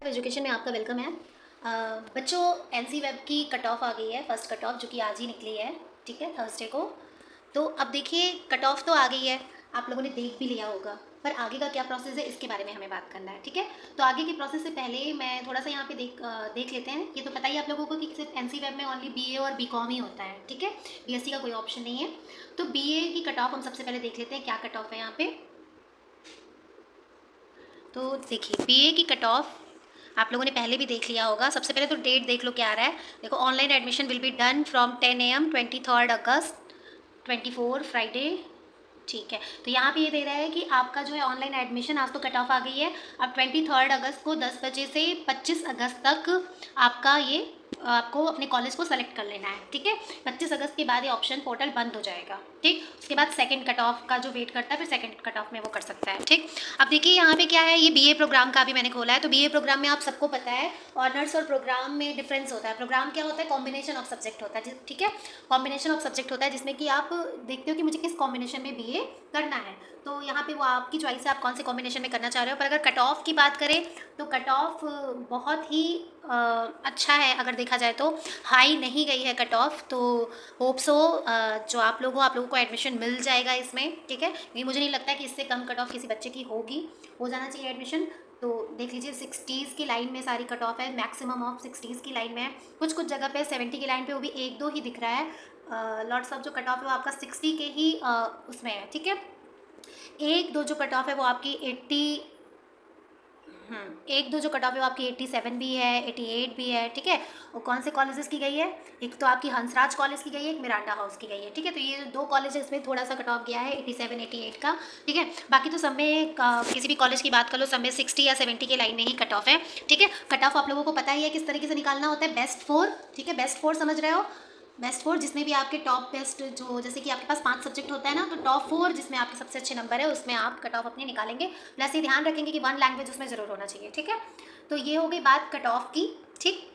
Education में आपका welcome है। बच्चों, एनसी वेब की कट ऑफ आ गई है, फर्स्ट कट ऑफ जो कि आज ही निकली है। ठीक है, थर्सडे को। तो अब देखिए, कट ऑफ तो आ गई है, आप लोगों ने देख भी लिया होगा, पर आगे का क्या प्रोसेस है इसके बारे में हमें बात करना है। ठीक है, तो आगे के प्रोसेस से पहले मैं थोड़ा सा यहाँ पे देख लेते हैं। ये तो पता ही आप लोगों को कि सिर्फ एनसी वेब में ओनली बीए और बीकॉम ही होता है। ठीक है, बीएससी का कोई ऑप्शन नहीं है। तो बीए की कट ऑफ हम सबसे पहले देख लेते हैं, क्या कट ऑफ है यहाँ पे। तो देखिए, बीए की कट ऑफ आप लोगों ने पहले भी देख लिया होगा। सबसे पहले तो डेट देख लो क्या आ रहा है। देखो, online admission will be done from 10 AM 23 August 24 Friday. ठीक है, तो यहाँ पे ये दे रहा है कि आपका जो है ऑनलाइन एडमिशन, आज तो कट ऑफ आ गई है। अब 23 अगस्त को 10 बजे से 25 अगस्त तक आपका ये आपको अपने कॉलेज को सेलेक्ट कर लेना है। ठीक है, 25 अगस्त के बाद ये ऑप्शन पोर्टल बंद हो जाएगा। ठीक, उसके बाद सेकंड कट ऑफ का जो वेट करता है, फिर सेकंड कट ऑफ में वो कर सकता है। ठीक, अब देखिए यहाँ पे क्या है, ये बीए प्रोग्राम का भी मैंने खोला है। तो बीए प्रोग्राम में आप सबको पता है, ऑनर्स और प्रोग्राम में डिफरेंस होता है। प्रोग्राम क्या होता है, कॉम्बिनेशन ऑफ सब्जेक्ट होता है। ठीक है, कॉम्बिनेशन ऑफ सब्जेक्ट होता है जिसमें कि आप देखते हो कि मुझे किस कॉम्बिनेशन में बीए करना है। तो यहाँ पे वो आपकी चॉइस है, आप कौन से कॉम्बिनेशन में करना चाह रहे हो। पर अगर कट ऑफ की बात करें तो कट ऑफ बहुत ही अच्छा है। अगर देखा जाए तो हाई नहीं गई है कट ऑफ, तो होप सो जो आप लोगों को एडमिशन मिल जाएगा इसमें। ठीक है, क्योंकि मुझे नहीं लगता है कि इससे कम कट ऑफ किसी बच्चे की होगी। हो जाना चाहिए एडमिशन। तो देख लीजिए, 60s की लाइन में सारी कट ऑफ है, मैक्सिमम ऑफ 60s की लाइन में है। कुछ कुछ जगह पे 70 की लाइन पे वो भी एक दो ही दिख रहा है। लॉट्स ऑफ जो कट ऑफ है वो आपका 60 के ही उसमें है। ठीक है, एक दो जो कट ऑफ है वो आपकी 80, एक दो जो कट ऑफ है वो आपकी 87 भी है, 88 भी है। ठीक है, वो कौन से कॉलेजेस की गई है, एक तो आपकी हंसराज कॉलेज की गई है, एक मिरांडा हाउस की गई है। ठीक है, तो ये दो कॉलेजेस में थोड़ा सा कट ऑफ गया है 87 88 का। ठीक है, बाकी तो सब में किसी भी कॉलेज की बात कर लो, सब में 60 या 70 के लाइन में ही कट ऑफ है। ठीक है, कट ऑफ आप लोगों को पता ही है किस तरीके से निकालना होता है, बेस्ट 4। ठीक है, बेस्ट 4 समझ रहे हो, बेस्ट 4 जिसमें भी आपके टॉप बेस्ट, जो जैसे कि आपके पास 5 सब्जेक्ट होता है ना, तो टॉप 4 जिसमें आपके सबसे अच्छे नंबर है उसमें आप कट ऑफ अपनी निकालेंगे। प्लस ये ध्यान रखेंगे कि 1 लैंग्वेज उसमें ज़रूर होना चाहिए। ठीक है, तो ये हो गई बात कट ऑफ की। ठीक,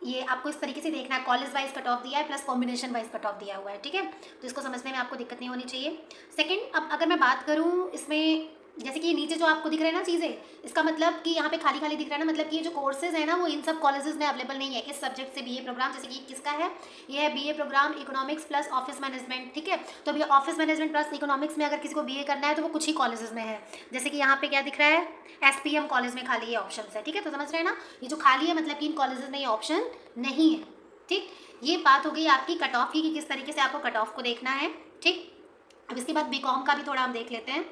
ये आपको इस तरीके से देखना है, कॉलेज वाइज कट ऑफ दिया है plus combination wise cut off दिया हुआ है। ठीक है, तो इसको समझने में आपको दिक्कत नहीं होनी चाहिए। सेकंड, अब अगर मैं बात करूँ इसमें, जैसे कि नीचे जो आपको दिख रहे हैं ना चीज़ें, इसका मतलब कि यहाँ पे खाली खाली दिख रहा है ना, मतलब कि ये जो कोर्सेज है ना वो इन सब कॉलेजेस में अवेलेबल नहीं है इस सब्जेक्ट से बीए प्रोग्राम। जैसे कि किसका है, ये है BA program economics plus office management. ठीक है, तो अभी ऑफिस मैनेजमेंट प्लस इकोनॉमिक्स में अगर किसी को बीए करना है तो वो कुछ ही कॉलेजेस में है। जैसे कि यहाँ पे क्या दिख रहा है, एसपीएम कॉलेज में खाली ये ऑप्शन है। ठीक है, तो समझ रहे हैं ना, ये जो खाली है मतलब कि इन कॉलेजेस में ये ऑप्शन नहीं है। ठीक, ये बात हो गई आपकी कट ऑफ की कि किस तरीके से आपको कट ऑफ को देखना है। ठीक, अब इसके बाद बीकॉम का भी थोड़ा हम देख लेते हैं।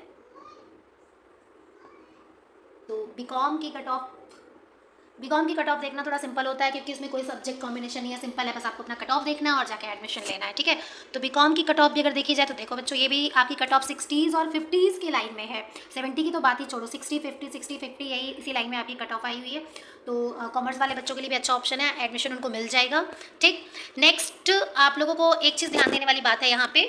तो बीकॉम की कट ऑफ देखना थोड़ा सिंपल होता है, क्योंकि इसमें कोई सब्जेक्ट कॉम्बिनेशन नहीं है, सिंपल है, बस आपको अपना कट ऑफ देखना है और जाके एडमिशन लेना है। ठीक है, तो बीकॉम की कट ऑफ भी अगर देखी जाए तो देखो बच्चों, ये भी आपकी कट ऑफ 60s और 50s की लाइन में है। 70 की तो बात ही छोड़ो, 60 50 60 50 यही इसी लाइन में आपकी कट ऑफ आई हुई है। तो कॉमर्स वाले बच्चों के लिए भी अच्छा ऑप्शन है, एडमिशन उनको मिल जाएगा। ठीक, नेक्स्ट आप लोगों को एक चीज़ ध्यान देने वाली बात है यहाँ पे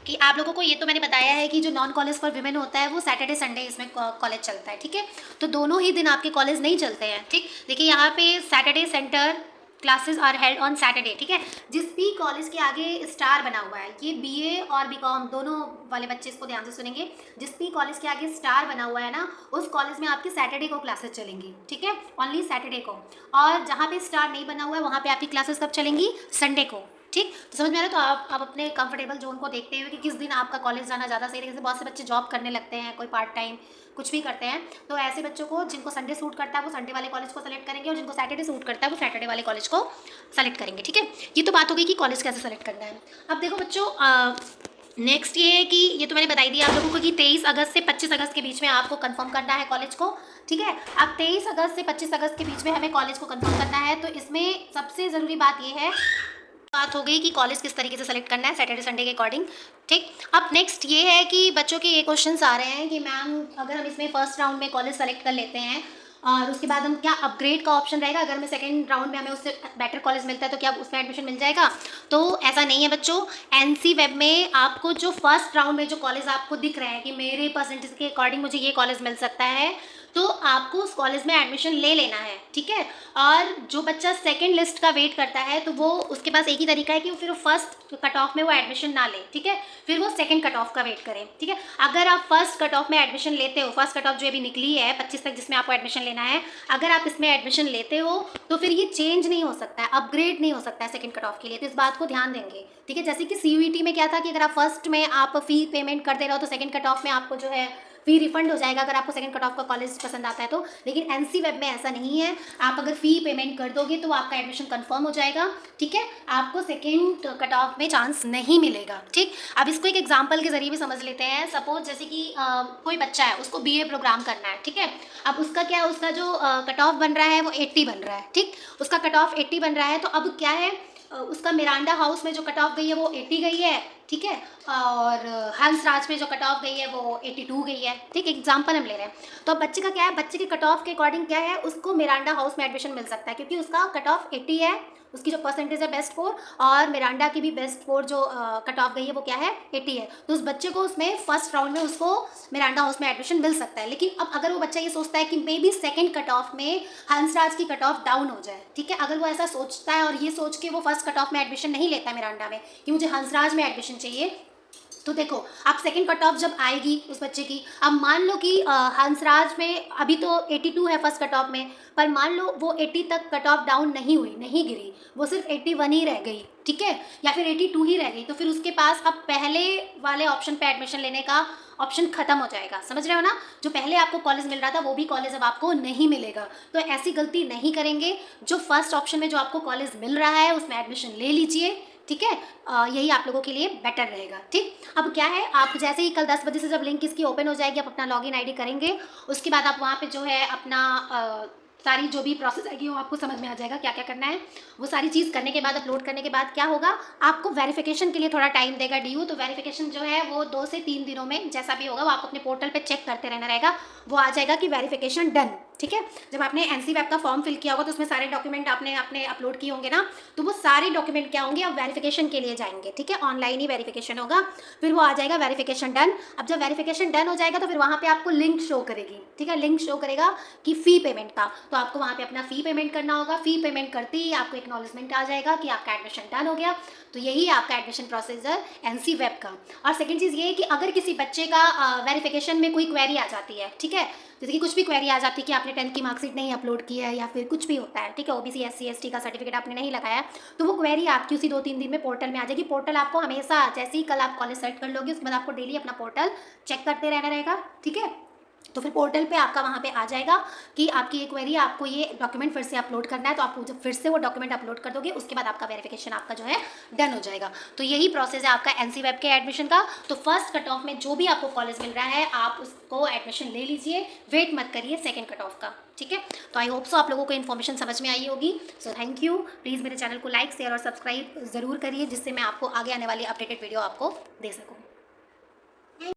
कि आप लोगों को, ये तो मैंने बताया है कि जो नॉन कॉलेज फॉर विमेन होता है वो सैटरडे संडे इसमें कॉलेज चलता है। ठीक है, तो दोनों ही दिन आपके कॉलेज नहीं चलते हैं। ठीक, देखिए यहाँ पे Saturday centre classes are held on Saturday. ठीक है, जिस भी कॉलेज के आगे स्टार बना हुआ है, ये बीए और बीकॉम दोनों वाले बच्चे इसको ध्यान से सुनेंगे, जिस भी कॉलेज के आगे स्टार बना हुआ है ना, उस कॉलेज में आपकी सैटरडे को क्लासेस चलेंगी। ठीक है, ओनली सैटरडे को। और जहाँ पे स्टार नहीं बना हुआ है वहाँ पे आपकी क्लासेस कब चलेंगी, संडे को। ठीक, तो समझ में आ रहा है। तो आप अपने कंफर्टेबल जोन को देखते हुए कि किस दिन आपका कॉलेज जाना ज़्यादा सही रहेगा। जैसे बहुत से बच्चे जॉब करने लगते हैं, कोई पार्ट टाइम कुछ भी करते हैं, तो ऐसे बच्चों को जिनको संडे सूट करता है वो संडे वाले कॉलेज को सेलेक्ट करेंगे, और जिनको सैटरडे सूट करता है वो सैटरडे वाले कॉलेज को सेलेक्ट करेंगे। ठीक है, ये तो बात हो गई कि कॉलेज कैसे सेलेक्ट करना है। अब देखो बच्चों, नेक्स्ट ये है कि ये तो मैंने बताई दी आप लोगों को कि 23 अगस्त से 25 अगस्त के बीच में आपको कंफर्म करना है कॉलेज को। ठीक है, अब 23 अगस्त से 25 अगस्त के बीच में हमें कॉलेज को कंफर्म करना है। तो इसमें सबसे ज़रूरी बात ये है, बात हो गई कि कॉलेज किस तरीके से सेलेक्ट करना है सैटरडे संडे के अकॉर्डिंग। ठीक, अब नेक्स्ट ये है कि बच्चों के ये क्वेश्चंस आ रहे हैं कि मैम अगर हम इसमें फर्स्ट राउंड में कॉलेज सेलेक्ट कर लेते हैं और उसके बाद हम, क्या अपग्रेड का ऑप्शन रहेगा, अगर हमें सेकंड राउंड में हमें उससे बेटर कॉलेज मिलता है तो क्या उसमें एडमिशन मिल जाएगा। तो ऐसा नहीं है बच्चों, एनसी वेब में आपको जो फर्स्ट राउंड में जो कॉलेज आपको दिख रहा है कि मेरे परसेंटेज के अकॉर्डिंग मुझे ये कॉलेज मिल सकता है, तो आपको उस कॉलेज में एडमिशन ले लेना है, ठीक है। और जो बच्चा सेकंड लिस्ट का वेट करता है तो वो उसके पास एक ही तरीका है कि वो फिर फर्स्ट कट ऑफ में वो एडमिशन ना ले, ठीक है, फिर वो सेकंड कट ऑफ का वेट करें, ठीक है। अगर आप फर्स्ट कट ऑफ में एडमिशन लेते हो, फर्स्ट कट ऑफ जो अभी निकली है 25 तक जिसमें आपको एडमिशन लेना है, अगर आप इसमें एडमिशन लेते हो तो फिर ये चेंज नहीं हो सकता है, अपग्रेड नहीं हो सकता है सेकंड कट ऑफ के लिए, तो इस बात को ध्यान देंगे, ठीक है। जैसे कि CUET में क्या था कि अगर आप फर्स्ट में आप फी पेमेंट कर दे रहे हो तो सेकंड कट ऑफ में आपको जो है फी रिफंड हो जाएगा अगर आपको सेकंड कट ऑफ का कॉलेज पसंद आता है तो। लेकिन NC वेब में ऐसा नहीं है, आप अगर फी पेमेंट कर दोगे तो आपका एडमिशन कंफर्म हो जाएगा, ठीक है, आपको सेकंड कट ऑफ में चांस नहीं मिलेगा, ठीक। अब इसको एक एग्जांपल के जरिए भी समझ लेते हैं। सपोज जैसे कि कोई बच्चा है, उसको BA प्रोग्राम करना है, ठीक है। अब उसका क्या है, उसका जो कट ऑफ बन रहा है वो 80 बन रहा है, ठीक, उसका कट ऑफ 80 बन रहा है। तो अब क्या है, उसका मिरांडा हाउस में जो कट ऑफ गई है वो 80 गई है, ठीक है, और हंसराज में जो कट ऑफ गई है वो 82 गई है, ठीक, एग्जांपल हम ले रहे हैं। तो अब बच्चे का क्या है, बच्चे के कट ऑफ के अकॉर्डिंग क्या है, उसको मिरांडा हाउस में एडमिशन मिल सकता है क्योंकि उसका कट ऑफ 80 है, उसकी जो परसेंटेज है बेस्ट 4, और मिरांडा की भी बेस्ट 4 जो कट ऑफ गई है वो क्या है, 80 है। तो उस बच्चे को उसमें फर्स्ट राउंड में उसको मिरांडा हाउस में एडमिशन मिल सकता है। लेकिन अब अगर वो बच्चा ये सोचता है कि may be second cut off में हंसराज की कट ऑफ डाउन हो जाए, ठीक है, अगर वो ऐसा सोचता है और ये सोच के वो फर्स्ट कट ऑफ में एडमिशन नहीं लेता है मिरांडा में कि मुझे हंसराज में एडमिशन चाहिए, तो देखो आप सेकंड कट ऑफ जब आएगी उस बच्चे की, अब मान लो कि हंसराज में अभी तो 82 है फर्स्ट कट ऑफ में, पर मान लो वो 80 तक कट ऑफ डाउन नहीं हुई, नहीं गिरी, वो सिर्फ 81 ही रह गई, ठीक है, या फिर 82 ही रह गई, तो फिर उसके पास अब पहले वाले ऑप्शन पे एडमिशन लेने का ऑप्शन खत्म हो जाएगा। समझ रहे हो ना, जो पहले आपको कॉलेज मिल रहा था वो भी कॉलेज अब आपको नहीं मिलेगा। तो ऐसी गलती नहीं करेंगे, जो फर्स्ट ऑप्शन में जो आपको कॉलेज मिल रहा है उसमें एडमिशन ले लीजिए, ठीक है। यही आप लोगों के लिए बेटर रहेगा, ठीक। अब क्या है, आप जैसे ही कल 10 बजे से जब लिंक इसकी ओपन हो जाएगी, आप अपना लॉगिन आईडी करेंगे, उसके बाद आप वहाँ पे जो है अपना सारी जो भी प्रोसेस आएगी वो आपको समझ में आ जाएगा क्या क्या करना है। वो सारी चीज़ करने के बाद, अपलोड करने के बाद क्या होगा, आपको वेरिफिकेशन के लिए थोड़ा टाइम देगा DU। तो वेरिफिकेशन जो है वो 2 से 3 दिनों में जैसा भी होगा वो आप अपने पोर्टल पे चेक करते रहना रहेगा, वो आ जाएगा कि वेरिफिकेशन डन, ठीक है। जब आपने NC वेब का फॉर्म फिल किया होगा तो उसमें सारे डॉक्यूमेंट आपने अपने अपलोड किए होंगे ना, तो वो सारे डॉक्यूमेंट क्या होंगे, अब वेरिफिकेशन के लिए जाएंगे, ठीक है, ऑनलाइन ही वेरिफिकेशन होगा, फिर वो आ जाएगा वेरिफिकेशन डन। अब जब वेरिफिकेशन डन हो जाएगा तो फिर वहाँ पे आपको लिंक शो करेगी, ठीक है, लिंक शो करेगा कि फ़ी पेमेंट का, तो आपको वहाँ पे अपना फ़ी पेमेंट करना होगा। फ़ी पेमेंट करते ही आपको एक्नॉलेजमेंट आ जाएगा कि आपका एडमिशन डन हो गया। तो यही आपका एडमिशन प्रोसेस है NC वेब का। और सेकंड चीज़ ये है कि अगर किसी बच्चे का वेरिफिकेशन में कोई क्वेरी आ जाती है, ठीक है, जैसे कि कुछ भी क्वेरी आ जाती है कि आपने 10th की मार्कशीट नहीं अपलोड की है या फिर कुछ भी होता है, ठीक है, OBC SC ST का सर्टिफिकेट आपने नहीं लगाया, तो वो क्वेरी आपकी उसी 2-3 दिन में पोर्टल में आ जाएगी। पोर्टल आपको हमेशा, जैसे ही कल आप कॉलेज सेट कर लोगे उसके बाद आपको डेली अपना पोर्टल चेक करते रहना रहेगा, ठीक है। तो फिर पोर्टल पे आपका वहाँ पे आ जाएगा कि आपकी ये क्वेरी, आपको ये डॉक्यूमेंट फिर से अपलोड करना है, तो आप जब फिर से वो डॉक्यूमेंट अपलोड कर दोगे उसके बाद आपका वेरिफिकेशन आपका जो है डन हो जाएगा। तो यही प्रोसेस है आपका NC वेब के एडमिशन का। तो फर्स्ट कट ऑफ में जो भी आपको कॉलेज मिल रहा है आप उसको एडमिशन ले लीजिए, वेट मत करिए सेकेंड कट ऑफ का, ठीक है। तो आई होप सो आप लोगों को इन्फॉर्मेशन समझ में आई होगी। So thank you. प्लीज़ मेरे चैनल को लाइक, शेयर और सब्सक्राइब ज़रूर करिए जिससे मैं आपको आगे आने वाली अपडेटेड वीडियो आपको दे सकूँ।